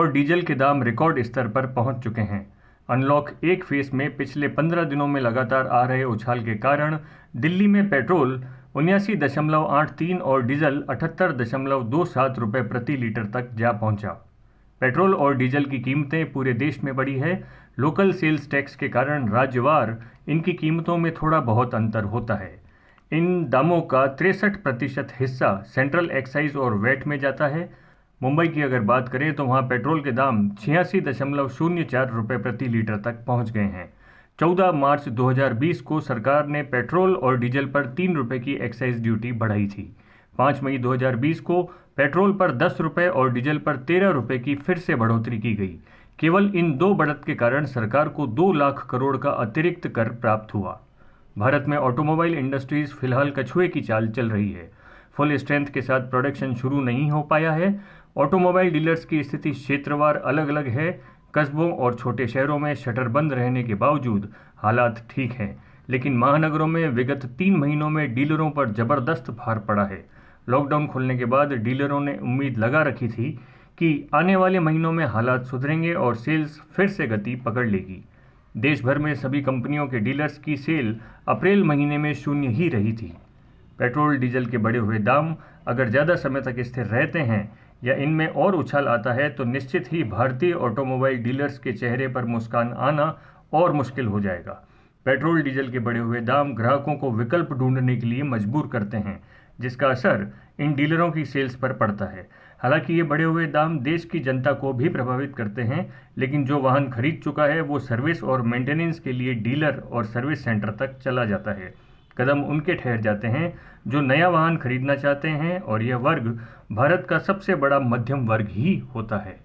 और डीजल के दाम रिकॉर्ड स्तर पर पहुंच चुके हैं। अनलॉक एक फेज में पिछले 15 दिनों में लगातार आ रहे उछाल के कारण दिल्ली में पेट्रोल 79.83 और डीजल 78.27 रुपये प्रति लीटर तक जा पहुंचा। पेट्रोल और डीजल की कीमतें पूरे देश में बढ़ी है। लोकल सेल्स टैक्स के कारण राज्यवार इनकी कीमतों में थोड़ा बहुत अंतर होता है। इन दामों का 63% हिस्सा सेंट्रल एक्साइज और वैट में जाता है। मुंबई की अगर बात करें तो वहां पेट्रोल के दाम 86.04 रुपये प्रति लीटर तक पहुंच गए हैं। 14 मार्च 2020 को सरकार ने पेट्रोल और डीजल पर 3 रुपये की एक्साइज ड्यूटी बढ़ाई थी। 5 मई 2020 को पेट्रोल पर 10 रुपये और डीजल पर 13 रुपये की फिर से बढ़ोतरी की गई। केवल इन दो बढ़त के कारण सरकार को 2 लाख करोड़ का अतिरिक्त कर प्राप्त हुआ। भारत में ऑटोमोबाइल इंडस्ट्रीज फिलहाल कछुए की चाल चल रही है। फुल स्ट्रेंथ के साथ प्रोडक्शन शुरू नहीं हो पाया है। ऑटोमोबाइल डीलर्स की स्थिति क्षेत्रवार अलग अलग है। कस्बों और छोटे शहरों में शटर बंद रहने के बावजूद हालात ठीक हैं, लेकिन महानगरों में विगत 3 महीनों में डीलरों पर जबरदस्त भार पड़ा है। लॉकडाउन खुलने के बाद डीलरों ने उम्मीद लगा रखी थी कि आने वाले महीनों में हालात सुधरेंगे और सेल्स फिर से गति पकड़ लेगी। देश भर में सभी कंपनियों के डीलर्स की सेल अप्रैल महीने में शून्य ही रही थी। पेट्रोल डीजल के बढ़े हुए दाम अगर ज़्यादा समय तक स्थिर रहते हैं या इनमें और उछाल आता है तो निश्चित ही भारतीय ऑटोमोबाइल डीलर्स के चेहरे पर मुस्कान आना और मुश्किल हो जाएगा। पेट्रोल डीजल के बढ़े हुए दाम ग्राहकों को विकल्प ढूंढने के लिए मजबूर करते हैं, जिसका असर इन डीलरों की सेल्स पर पड़ता है। हालांकि ये बढ़े हुए दाम देश की जनता को भी प्रभावित करते हैं, लेकिन जो वाहन खरीद चुका है वो सर्विस और मेंटेनेंस के लिए डीलर और सर्विस सेंटर तक चला जाता है। कदम उनके ठहर जाते हैं जो नया वाहन खरीदना चाहते हैं, और यह वर्ग भारत का सबसे बड़ा मध्यम वर्ग ही होता है।